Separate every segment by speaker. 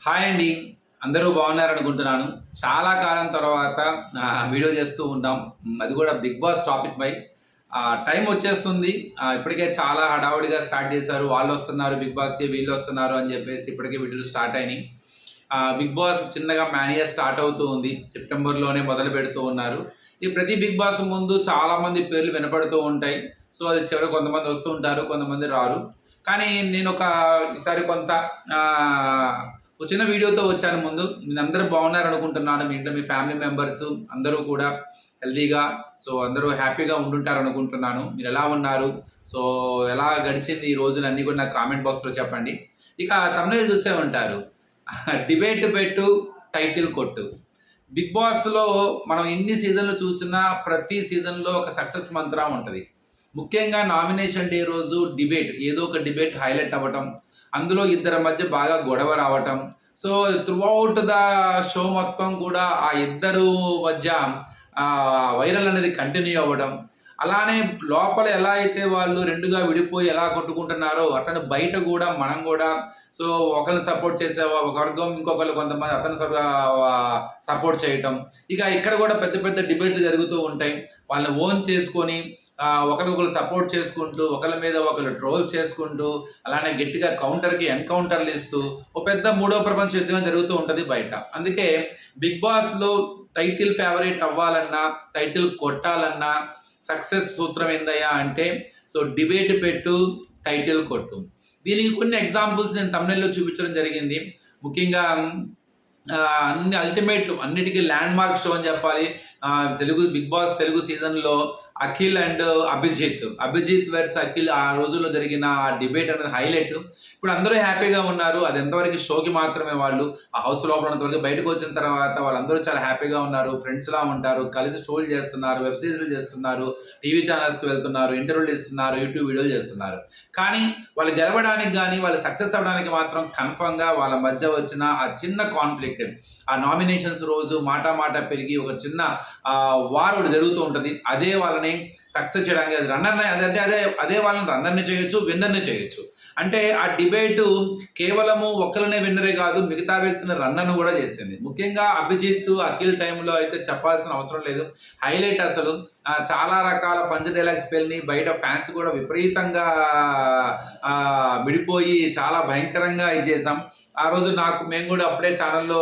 Speaker 1: Hi అండి. అందరూ బాగున్నారనుకుంటున్నాను. చాలా కాలం తర్వాత వీడియో చేస్తూ ఉన్నాం. అది కూడా 'బిగ్ బాస్' టాపిక్ పై. టైం వచ్చేస్తుంది. ఇప్పటికే చాలా హడావుడిగా స్టార్ట్ చేశారు. వాళ్ళొస్తున్నారు 'బిగ్ బాస్‌కి', వీళ్ళొస్తున్నారు అని చెప్పేసి ఇప్పటికే వీడియోలు స్టార్ట్ అయినాయి. 'బిగ్ బాస్' చిన్నగా మేనియా స్టార్ట్ అవుతూ ఉంది. సెప్టెంబర్‌లోనే మొదలుపెడుతూ ఉన్నారు. ఈ ప్రతి 'బిగ్ బాస్' ముందు చాలామంది పేర్లు వినపడుతూ ఉంటాయి. సో, అది చివరికి కొంతమంది వస్తూ ఉంటారు, కొంతమంది రారు. కానీ నేనొక ఈసారి కొంత ఆహ్ ఒక చిన్న వీడియోతో వచ్చాను ముందు. మీరందరూ బాగున్నారనుకుంటున్నాను. మీ ఇంట్లో మీ ఫ్యామిలీ మెంబర్స్ అందరూ కూడా హెల్తీగా, సో, అందరూ హ్యాపీగా ఉండుంటారనుకుంటున్నాను. మీరెలా ఉన్నారు? సో, ఎలా గడిచింది ఈ రోజులన్నీ కూడా నాకు కామెంట్ బాక్స్‌లో చెప్పండి. ఇక థంబ్‌నెయిల్ చూసే ఉంటారు. డిబేట్ పెట్టు, టైటిల్ కొట్టు. 'బిగ్ బాస్‌లో' మనం ఎన్ని సీజన్‌లు చూసినా ప్రతి సీజన్‌లో ఒక సక్సెస్ మంత్ర ఉంటది. ముఖ్యంగా నామినేషన్ డే రోజు డిబేట్ ఏదో ఒక డిబేట్ హైలైట్ అవ్వటం. అందులో ఇద్దరి మధ్య బాగా గొడవ రావటం. సో, త్రూఅవుట్ ద షో మొత్తం కూడా ఆ ఇద్దరు మధ్య వైరల్ అనేది కంటిన్యూ అవ్వడం. అలానే లోపల ఎలా అయితే వాళ్ళు 2గా విడిపోయి ఎలా కొట్టుకుంటున్నారో, అట్లనే బయట గూడా మనం గూడా సో, ఒకళ్ళని సపోర్ట్ చేసేవా ఒక వర్గం, ఇంకొకళ్ళు కొంతమంది అతన్ని సపోర్ట్ చేయటం. ఇక ఇక్కడ గూడా పెద్ద పెద్ద డిబేట్‌లు జరుగుతూ ఉంటాయి. వాళ్ళని ఓన్ చేసుకొని ఒకరినొకరు సపోర్ట్ చేసుకుంటూ, ఒకళ్ళ మీద ఒకళ్ళు ట్రోల్స్ చేసుకుంటూ, అలానే గట్టిగా కౌంటర్‌కి ఎన్‌కౌంటర్‌లు ఇస్తూ, ఓ పెద్ద మూడో ప్రపంచ యుద్ధమే జరుగుతూ ఉంటది బయట. అందుకే 'బిగ్ బాస్‌లో' టైటిల్ ఫేవరైట్ అవ్వాలన్నా, టైటిల్ కొట్టాలన్నా సక్సెస్ సూత్రం ఏందయ్యా అంటే, సో, డిబేట్ పెట్టు, టైటిల్ కొట్టు. దీనికి కొన్ని ఎగ్జాంపుల్స్ నేను థంబ్‌నెయిల్‌లో చూపించడం జరిగింది. ముఖ్యంగా అన్ని అల్టిమేట్ అన్నిటికి ల్యాండ్ మార్క్ షో అని చెప్పాలి. తెలుగు 'బిగ్ బాస్' తెలుగు సీజన్‌లో అఖిల్ అండ్ అభిజిత్. అభిజిత్ వర్సెస్ అఖిల్ ఆ రోజుల్లో జరిగిన ఆ డిబేట్ అనేది హైలైట్. ఇప్పుడు అందరూ హ్యాపీగా ఉన్నారు. అది ఎంతవరకు షోకి మాత్రమే వాళ్ళు. ఆ హౌస్ లోపల ఉన్నంత వరకు బయటకు వచ్చిన తర్వాత వాళ్ళందరూ చాలా హ్యాపీగా ఉన్నారు. ఫ్రెండ్స్‌లా ఉంటారు. కలిసి షోలు చేస్తున్నారు. వెబ్ సిరీస్‌లు చేస్తున్నారు. టీవీ ఛానల్స్‌కి వెళ్తున్నారు. ఇంటర్వ్యూలు ఇస్తున్నారు. యూట్యూబ్ వీడియోలు చేస్తున్నారు. కానీ వాళ్ళు గెలవడానికి గాని, వాళ్ళు సక్సెస్ అవ్వడానికి మాత్రం కన్ఫర్మ్‌గా వాళ్ళ మధ్య వచ్చిన ఆ చిన్న కాన్‌ఫ్లిక్ట్ ఆ నామినేషన్స్ రోజు మాట పెరిగి ఒక చిన్న వార్ ఒకటి జరుగుతూ ఉంటది. అదే వాళ్ళని సక్సెస్ చేయడానికి అది రన్నర్‌ని అదే వాళ్ళని రన్నర్‌ని చేయొచ్చు, విన్నర్‌ని చేయొచ్చు. అంటే ఆ డిబేటు కేవలము ఒక్కళ్ళనే విన్నరే కాదు, మిగతా వ్యక్తిని రన్నర్‌ని కూడా చేసింది. ముఖ్యంగా అభిజిత్, అఖిల్ టైంలో అయితే చెప్పాల్సిన అవసరం లేదు. హైలైట్ అసలు. చాలా రకాల పంచ్ డైలాగ్స్ పేలినాయి. బయట ఫ్యాన్స్ కూడా విపరీతంగా విడిపోయి చాలా భయంకరంగా ఇది చేసాం. ఆ రోజు మేము కూడా అప్పుడే ఛానల్‌లో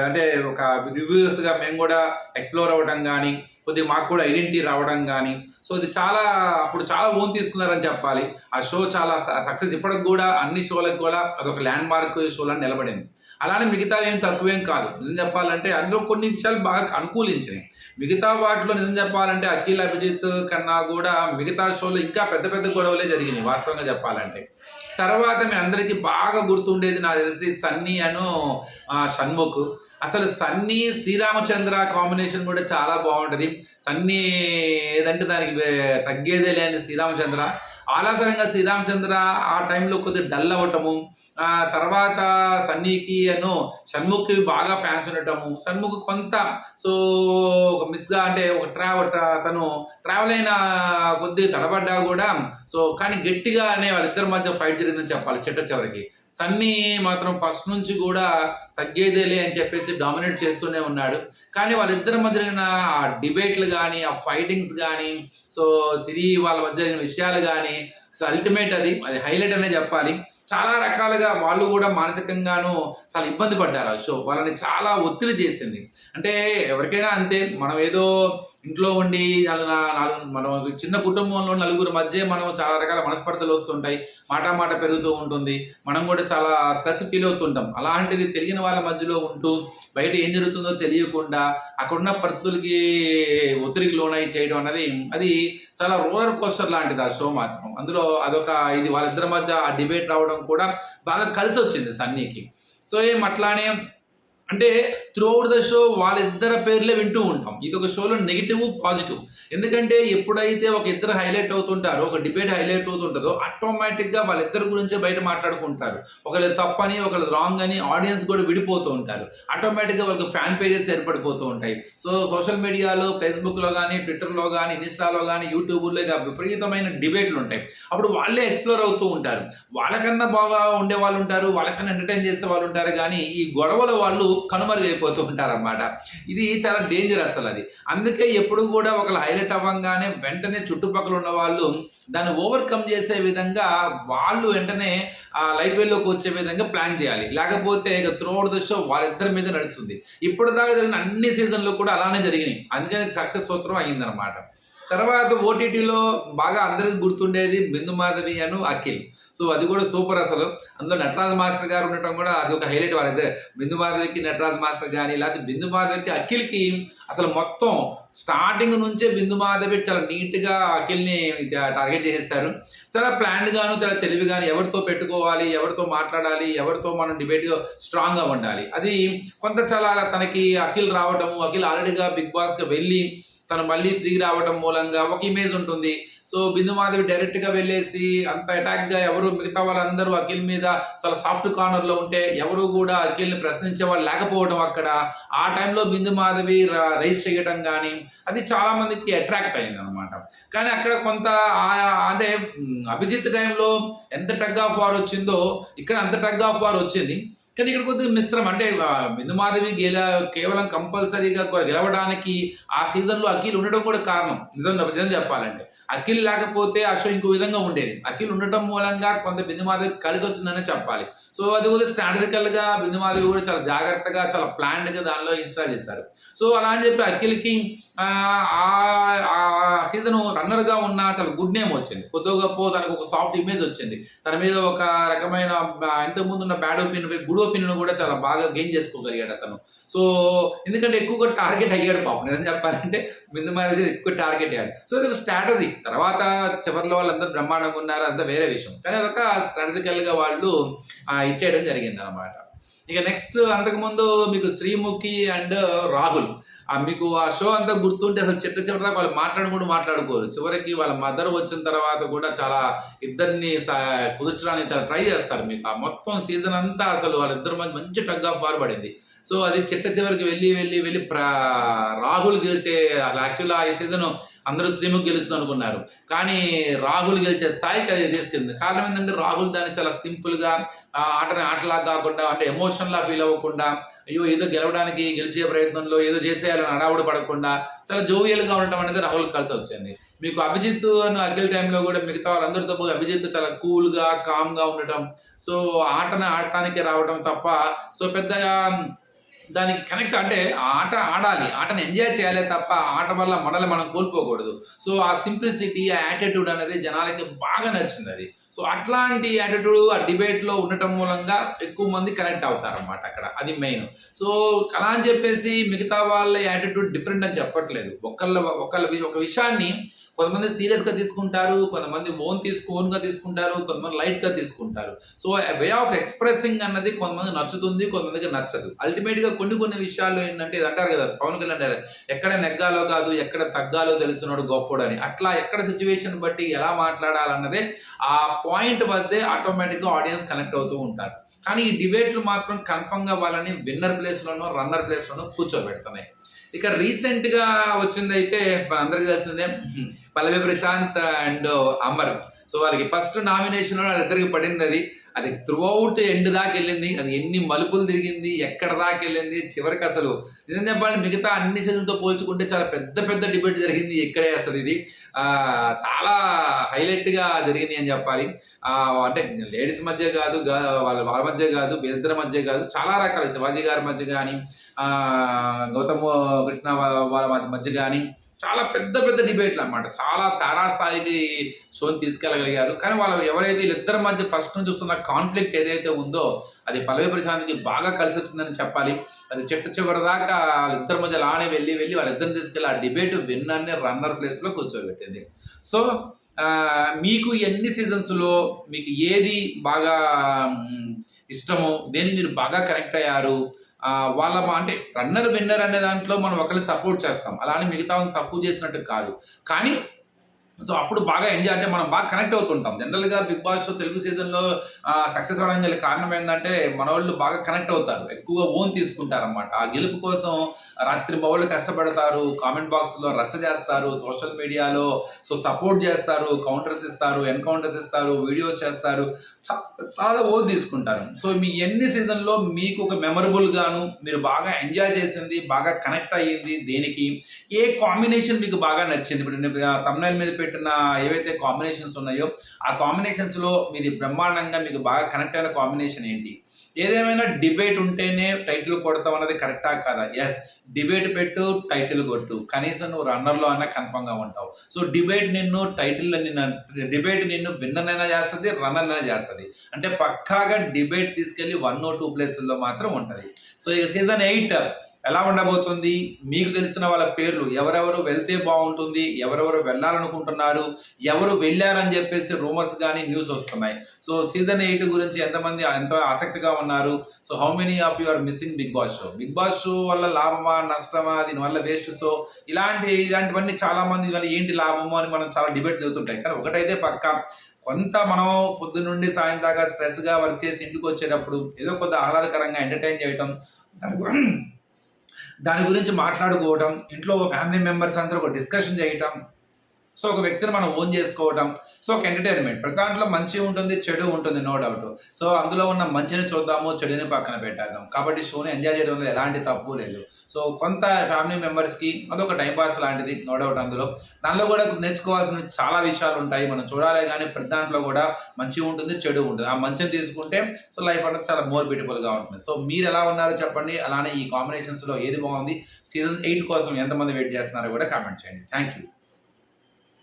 Speaker 1: అంటే ఒక రివ్యూయర్స్‌గా మేము కూడా ఎక్స్‌ప్లోర్ అవ్వడం గానీ, కొద్దిగా మాకు కూడా ఐడెంటిటీ రావడం గానీ, సో, ఇది అప్పుడు చాలా ఓన్ తీసుకున్నారని చెప్పాలి. ఆ షో చాలా సక్సెస్ ఇప్పటికి గూడా అన్ని షోలకు కూడా అదొక ల్యాండ్ మార్క్ షోలా నిలబడింది. అలానే మిగతావి ఏం తక్కువేం కాదు. నిజం చెప్పాలంటే అందులో కొన్ని విషయాలు బాగా అనుకూలించినాయి. మిగతా వాటిలో నిజం చెప్పాలంటే అఖిల్, అభిజిత్ కన్నా గూడా మిగతా షోలో ఇంకా పెద్ద పెద్ద గొడవలే జరిగినాయి వాస్తవంగా చెప్పాలంటే. తర్వాత మీ అందరికీ బాగా గుర్తుండేది నాకు తెలిసి సన్నీ షణ్ముఖ్. అసలు సన్నీ, శ్రీరామచంద్ర కాంబినేషన్ కూడా చాలా బాగుంటది. సన్నీ ఏదంటే దానికి తగ్గేదే లేని శ్రీరామచంద్ర. ఆలాసరంగా శ్రీరామచంద్ర ఆ టైంలో కొద్దిగా డల్ అవ్వటము, తర్వాత సన్నీకి షణ్ముఖ్‌కి బాగా ఫ్యాన్స్ ఉండటము, షణ్ముఖ్ కొంత సో, ఒక మిస్‌గా అంటే తను ట్రావెల్ అయిన కొద్దీ తడబడ్డా కూడా సో, కానీ గట్టిగానే వాళ్ళిద్దరి మధ్య ఫైట్ జరిగిందని చెప్పాలి చిట్ట చివరికి. సన్నీ మాత్రం ఫస్ట్ నుంచి కూడా తగ్గేదేలే అని చెప్పేసి డామినేట్ చేస్తూనే ఉన్నాడు. కానీ వాళ్ళిద్దరి మధ్య జరిగిన ఆ డిబేట్లు గానీ, ఆ ఫైటింగ్స్ గానీ, సో, వాళ్ళ మధ్య జరిగిన విషయాలు గానీ, అసలు అల్టిమేట్ అది హైలైట్ అనే చెప్పాలి. చాలా రకాలుగా వాళ్ళు కూడా మానసికంగాను చాలా ఇబ్బంది పడ్డారు ఆ షో. వాళ్ళని చాలా ఒత్తిడి చేసింది. అంటే ఎవరికైనా అంతే. మనం ఏదో ఇంట్లో ఉండి మనం చిన్న కుటుంబంలో నలుగురు మధ్య మనం చాలా రకాల మనస్పర్ధలు వస్తుంటాయి. మాట పెరుగుతూ ఉంటుంది. మనం కూడా చాలా స్ట్రెస్ ఫీల్ అవుతుంటాం. అలాంటిది తెలియని వాళ్ళ మధ్యలో ఉంటూ బయట ఏం జరుగుతుందో తెలియకుండా అక్కడున్న పరిస్థితులకి ఒత్తిడికి లోనై చేయడం అన్నది అది చాలా రోలర్ కోస్టర్ లాంటిది ఆ షో మాత్రం. అందులో ఇది వాళ్ళిద్దరి మధ్య ఆ డిబేట్ రావడం కూడా బాగా కలిసొచ్చింది సన్నీకి. సో, అట్లానే అంటే త్రూ అవుట్ ద షో వాళ్ళిద్దరి పేర్లే వింటూ ఉంటాం. ఇది ఒక షోలో నెగిటివ్, పాజిటివ్. ఎందుకంటే ఎప్పుడైతే ఒక ఇద్దరు హైలైట్ అవుతుంటారో, ఒక డిబేట్ హైలైట్ అవుతుంటుందో ఆటోమేటిక్‌గా వాళ్ళిద్దరి గురించే బయట మాట్లాడుకుంటారు. ఒకళ్ళది తప్పని, ఒకళ్ళది రాంగ్ అని ఆడియన్స్ కూడా విడిపోతూ ఉంటారు. ఆటోమేటిక్‌గా వాళ్ళకి ఫ్యాన్ పేజెస్ ఏర్పడిపోతూ ఉంటాయి. సో సోషల్ మీడియాలో, ఫేస్‌బుక్‌లో గానీ, ట్విట్టర్‌లో గానీ, ఇన్‌స్టాలో గానీ, యూట్యూబుల్లో ఇక విపరీతమైన డిబేట్‌లుంటాయి. అప్పుడు వాళ్ళే ఎక్స్‌ప్లోర్ అవుతూ ఉంటారు. వాళ్ళకన్నా బాగా ఉండేవాళ్ళుంటారు. వాళ్ళకన్నా ఎంటర్‌టైన్ చేసేవాళ్ళుంటారు గానీ, ఈ గొడవలో వాళ్ళు కనుమరుగైపోతూ ఉంటారనమాట. ఇది చాలా డేంజర్ అసలది. అందుకే ఎప్పుడు కూడా ఒకళ్ళు హైలైట్ అవ్వంగానే వెంటనే చుట్టుపక్కల ఉన్న వాళ్ళు దాన్ని ఓవర్‌కమ్ చేసే విధంగా వాళ్ళు వెంటనే లైట్ వేలోకి వచ్చే విధంగా ప్లాన్ చేయాలి. లేకపోతే ఇక త్రూ ఔట్ ద షో వాళ్ళిద్దరి మీద నడుస్తుంది. ఇప్పటిదాకా జరిగిన అన్ని సీజన్‌లు కూడా అలానే జరిగినాయి. అందుకని ఇది సక్సెస్ సూత్రం అయిందనమాట. తర్వాత ఓటీటీలో బాగా అందరికి గుర్తుండేది 'బిందు మాధవి' అఖిల్. సో అది కూడా సూపర్ అసలు. అందులో నటరాజ్ మాస్టర్ గారు ఉండటం కూడా అది ఒక హైలైట్ వాళ్ళిద్దరే. 'బిందు మాధవికి' నటరాజ్ మాస్టర్ గాని, లేకపోతే 'బిందు మాధవికి' అఖిల్‌కి అసలు మొత్తం స్టార్టింగ్ నుంచే 'బిందు మాధవి' చాలా నీట్‌గా అఖిల్‌ని టార్గెట్ చేసేసారు. చాలా ప్లాన్డ్‌గాను, చాలా తెలివిగాను ఎవరితో పెట్టుకోవాలి, ఎవరితో మాట్లాడాలి, ఎవరితో మనం డిబేట్‌గా స్ట్రాంగ్‌గా ఉండాలి. అది కొంత చాలా తనకి అఖిల్ రావటము, అఖిల్ ఆల్రెడీగా 'బిగ్ బాస్'కి వెళ్ళి తను మళ్ళీ తిరిగి రావడం మూలంగా ఒక ఇమేజ్ ఉంటుంది. సో 'బిందు మాధవి' డైరెక్ట్‌గా వెళ్ళేసి అంత అటాక్‌గా ఎవరు మిగతా వాళ్ళందరూ అఖిల్ మీద చాలా సాఫ్ట్ కార్నర్‌లో ఉంటే ఎవరు కూడా అఖిల్‌ని ప్రశ్నించే వాళ్ళు లేకపోవడం అక్కడ. ఆ టైంలో 'బిందు మాధవి' రైజ్ చేయడం గానీ, అది చాలా మందికి అట్రాక్ట్ అయిందనమాట. కానీ అక్కడ కొంత అంటే అభిజిత్ టైంలో ఎంత టగ్ ఆఫ్ వార్ వచ్చిందో ఇక్కడ అంత టగ్ ఆఫ్ వార్ వచ్చింది. కానీ ఇక్కడ కొద్దిగా మిశ్రమం. అంటే 'బిందు మాధవి' కేవలం కంపల్సరీగా గెలవడానికి ఆ సీజన్‌లో అఖిల్ ఉండడం కూడా కారణం. నిజం చెప్పాలంటే. అఖిల్ లేకపోతే ఆ షో ఇంకో విధంగా ఉండేది. అఖిల్ ఉండటం మూలంగా కొంత 'బిందు మాధవికి' కలిసొచ్చిందనే చెప్పాలి. సో అది కూడా స్ట్రాటజికల్‌గా 'బిందు మాధవి' కూడా చాలా జాగ్రత్తగా, చాలా ప్లాన్డ్‌గా దానిలో ఇన్‌స్టాల్ చేశారు. సో అలా అని చెప్పి అఖిల్‌కి ఆ సీజన్ రన్నర్‌గా ఉన్న చాలా గుడ్ నేమ్ వచ్చింది. కొద్దో గొప్పో తనకు ఒక సాఫ్ట్ ఇమేజ్ వచ్చింది. తన మీద ఒక రకమైన ఇంతకుముందున్న బ్యాడ్ ఒపీనియన్, గుడ్ ఒపీనియన్ కూడా చాలా బాగా గెయిన్ చేసుకోగలిగాడు అతను. సో ఎందుకంటే ఎక్కువగా టార్గెట్ అయ్యాడు పాపం. నిజం చెప్పాలంటే 'బిందు మాధవి' ఎక్కువ టార్గెట్ అయ్యాడు. సో ఇది ఒక స్ట్రాటజీ. తర్వాత చివర్లో వాళ్ళందరూ బ్రహ్మాండంగా ఉన్నారు. అదంతా వేరే విషయం. కానీ అదొక స్ట్రాటజికల్‌గా వాళ్ళు ఇచ్చేయడం జరిగిందనమాట. ఇక నెక్స్ట్ అంతకుముందు మీకు 'శ్రీముఖి' అండ్ 'రాహుల్' మీకు ఆ షో అంతా గుర్తుంటే అసలు చివరిదాకా వాళ్ళు మాట్లాడుకోరు. చివరికి వాళ్ళ మదర్ వచ్చిన తర్వాత కూడా చాలా ఇద్దరిని కుదుర్చడానికి చాలా ట్రై చేస్తారు. మీకు ఆ మొత్తం సీజన్ అంతా అసలు వాళ్ళిద్దరి మధ్య మంచి టగ్ ఆఫ్ వార్ పడింది. సో అది చివరికి వెళ్ళి రాహుల్ గెలిచే అసలు యాక్చువల్‌గా ఈ సీజన్ అందరూ 'శ్రీముఖి' గెలుస్తుంది అనుకున్నారు. కానీ రాహుల్ గెలిచే స్థాయికి అది తీసుకెళ్ళింది. కారణం ఏంటంటే రాహుల్ దాన్ని చాలా సింపుల్‌గా ఆటని ఆటలా కాకుండా అంటే ఎమోషన్‌లా ఫీల్ అవ్వకుండా అయ్యో! ఏదో గెలిచే ప్రయత్నంలో ఏదో చేసేయాలని హడావుడి పడకుండా చాలా జోవియల్‌గా ఉండటం అనేది రాహుల్‌కి కలిసొచ్చింది. మీకు అభిజిత్ అఖిల్ టైంలో కూడా మిగతా వాళ్ళందరితో పోయి అభిజిత్ చాలా కూల్‌గా, కామ్‌గా ఉండటం. సో ఆటని ఆడటానికే రావడం తప్ప సో పెద్దగా దానికి కనెక్ట్ అంటే ఆ ఆట ఆడాలి. ఆటని ఎంజాయ్ చేయాలే తప్ప ఆట వల్ల మనల్ని మనం కోల్పోకూడదు. సో ఆ సింప్లిసిటీ, ఆ యాటిట్యూడ్ అనేది జనాలకి బాగా నచ్చిందది. సో అట్లాంటి యాటిట్యూడ్ ఆ డిబేట్‌లో ఉండటం మూలంగా ఎక్కువ మంది కనెక్ట్ అవుతారనమాట అక్కడ. అది మెయిన్. సో అలా అని చెప్పేసి మిగతా వాళ్ళ యాటిట్యూడ్ డిఫరెంట్ అని చెప్పట్లేదు. ఒక విషయాన్ని కొంతమంది సీరియస్‌గా తీసుకుంటారు. కొంతమంది ఓన్‌గా తీసుకుంటారు. కొంతమంది లైట్‌గా తీసుకుంటారు. సో వే ఆఫ్ ఎక్స్‌ప్రెసింగ్ అన్నది కొంతమందికి నచ్చుతుంది. కొంతమందికి నచ్చదు. అల్టిమేట్‌గా కొన్ని విషయాల్లో ఏంటంటే ఇది అంటారు కదా! పవన్ కళ్యాణ్ గారు ఎక్కడ నెగ్గాలో కాదు, ఎక్కడ తగ్గాలో తెలిసినోడు గొప్పోడని. అట్లా ఎక్కడ సిట్యుయేషన్ బట్టి ఎలా మాట్లాడాలన్నదే ఆ పాయింట్ వద్దే ఆటోమేటిక్‌గా ఆడియన్స్ కనెక్ట్ అవుతూ ఉంటారు. కానీ ఈ డిబేట్‌లు మాత్రం కన్ఫర్మ్‌గా వాళ్ళని విన్నర్ ప్లేస్‌లోనో, రన్నర్ ప్లేస్‌లోనో కూర్చోబెడుతున్నాయి. ఇక రీసెంట్‌గా వచ్చిందైతే మనందరికీ తెలిసిందే 'పల్లవి ప్రశాంత్' అండ్ 'అమర్'. సో వాళ్ళకి ఫస్ట్ నామినేషన్ వాళ్ళిద్దరికి పడిందది. అది త్రూఅవుట్ ఎండ్ దాకెళ్ళింది. అది ఎన్ని మలుపులు తిరిగింది, ఎక్కడ దాకెళ్ళింది, చివరికి అసలు నిజం చెప్పాలంటే మిగతా అన్ని సీజన్‌లతో పోల్చుకుంటే చాలా పెద్ద డిబేట్ జరిగింది ఇక్కడే అసలు ఇది. చాలా హైలైట్‌గా జరిగింది అని చెప్పాలి. అంటే లేడీస్ మధ్య కాదు, వాళ్ళ మధ్య కాదు, వీరిద్దరి మధ్య కాదు, చాలా రకాల శివాజీ గారి మధ్య గాని, గౌతమ్ కృష్ణ వాళ్ళ మధ్య గాని చాలా పెద్ద డిబేట్లనమాట. చాలా తారాస్థాయికి షోని తీసుకెళ్ళగలిగారు. కానీ ఎవరైతే వీళ్ళిద్దరి మధ్య ఫస్ట్ నుంచి చూస్తున్న కాన్ఫ్లిక్ట్ ఏదైతే ఉందో అది పల్లవి ప్రశాంత్‌కి బాగా కలిసొచ్చిందని చెప్పాలి. అది చివరిదాకా వాళ్ళిద్దరి మధ్య అలానే వెళ్ళి వాళ్ళిద్దరిని తీసుకెళ్ళి ఆ డిబేట్ విన్నర్‌ని రన్నర్ ప్లేస్‌లో కూర్చోబెట్టింది. సో మీకు ఎన్ని సీజన్స్‌లో మీకు ఏది బాగా ఇష్టము? దేనికి మీరు బాగా కనెక్ట్ అయ్యారు? అంటే రన్నర్ విన్నర్ అనే దాంట్లో మనం ఒకరిని సపోర్ట్ చేస్తాం, అలానే మిగతా వాళ్ళని తక్కువ చేసినట్టు కాదు. కానీ సో అప్పుడు బాగా ఎంజాయ్, అంటే మనం బాగా కనెక్ట్ అవుతుంటాం. జనరల్గా బిగ్ బాస్ తెలుగు సీజన్లో సక్సెస్ అవ్వడానికి గల కారణం ఏంటంటే మన వాళ్ళు బాగా కనెక్ట్ అవుతారు, ఎక్కువగా ఓన్ తీసుకుంటారన్నమాట. ఆ గెలుపు కోసం రాత్రి బౌళ్ళు కష్టపడతారు, కామెంట్ బాక్స్లో రచ్చ చేస్తారు, సోషల్ మీడియాలో సపోర్ట్ చేస్తారు, కౌంటర్స్ ఇస్తారు, ఎన్కౌంటర్స్ ఇస్తారు, వీడియోస్ చేస్తారు, చాలా ఓన్ తీసుకుంటారు. సో మీ ఎన్ని సీజన్లో మీకు ఒక మెమరబుల్ గాను మీరు బాగా ఎంజాయ్ చేసింది, బాగా కనెక్ట్ అయ్యింది దేనికి, ఏ కాంబినేషన్ మీకు బాగా నచ్చింది? ఇప్పుడు తమ్నైల్ మీద పెట్టిన ఏవైతే కాంబినేషన్స్ ఉన్నాయో ఆ కాంబినేషన్స్లో మీది బ్రహ్మాండంగా మీకు బాగా కనెక్ట్ అయిన కాంబినేషన్ ఏంటి? ఏదేమైనా డిబేట్ ఉంటేనే టైటిల్ కొడతాం అన్నది కరెక్టా కాదా? ఎస్, డిబేట్ పెట్టు, టైటిల్ కొట్టు, కనీసం నువ్వు రన్నర్లో అన్నా కన్ఫర్మ్గా ఉంటావు. సో డిబేట్ నిన్ను విన్నర్ అయినా చేస్తుంది, రన్నర్ అయినా చేస్తుంది. అంటే పక్కాగా డిబేట్ తీసుకెళ్ళి 1 or 2 ప్లేసుల్లో మాత్రం ఉంటుంది. సో ఇక సీజన్ 8 ఎలా ఉండబోతుంది? మీకు తెలిసిన వాళ్ళ పేర్లు ఎవరెవరు వెళ్తే బాగుంటుంది, ఎవరెవరు వెళ్ళాలనుకుంటున్నారు, ఎవరు వెళ్ళారని చెప్పేసి రూమర్స్ కానీ న్యూస్ వస్తున్నాయి. సో సీజన్ 8 గురించి ఎంత ఆసక్తిగా ఉన్నారు? So how many of you are missing Bigg Boss show? Bigg Boss show వల్ల లాభమా, నష్టమా, దీనివల్ల వేస్ట్ షో, ఇలాంటివన్నీ చాలా మంది వల్ల ఏంటి లాభము అని మనం చాలా డిబేట్ జరుగుతుంటాయి. కానీ ఒకటైతే పక్కా, కొంత మనం పొద్దున్న నుండి సాయం దాకా స్ట్రెస్గా వర్క్ చేసి ఇంటికి వచ్చేటప్పుడు ఏదో కొంత ఆహ్లాదకరంగా ఎంటర్టైన్ చేయటం, దాని గురించి మాట్లాడుకోవటం, ఇంట్లో ఫ్యామిలీ మెంబర్స్ అందరూ ఒక డిస్కషన్ చేయటం, సో ఒక వ్యక్తిని మనం ఓన్ చేసుకోవటం, సో ఒక ఎంటర్టైన్మెంట్. ప్రతి దాంట్లో మంచి ఉంటుంది, చెడు ఉంటుంది, నో డౌట్. సో అందులో ఉన్న మంచిని చూద్దాము, చెడుని పక్కన పెట్టేద్దాం. కాబట్టి షోని ఎంజాయ్ చేయడంలో ఎలాంటి తప్పు లేదు. సో కొంత ఫ్యామిలీ మెంబర్స్కి అదొక టైంపాస్ లాంటిది, నో డౌట్. దానిలో కూడా నేర్చుకోవాల్సిన చాలా విషయాలు ఉంటాయి, మనం చూడాలి. కానీ ప్రతి దాంట్లో కూడా మంచి ఉంటుంది, చెడు ఉంటుంది. ఆ మంచిని తీసుకుంటే సో లైఫ్ అనేది చాలా మోర్ బ్యూటిఫుల్గా ఉంటుంది. సో మీరు ఎలా ఉన్నారో చెప్పండి. అలానే ఈ కాంబినేషన్స్లో ఏది బాగుంది, సీజన్ 8 కోసం ఎంతమంది వెయిట్ చేస్తున్నారో కూడా కామెంట్ చేయండి. Thank you.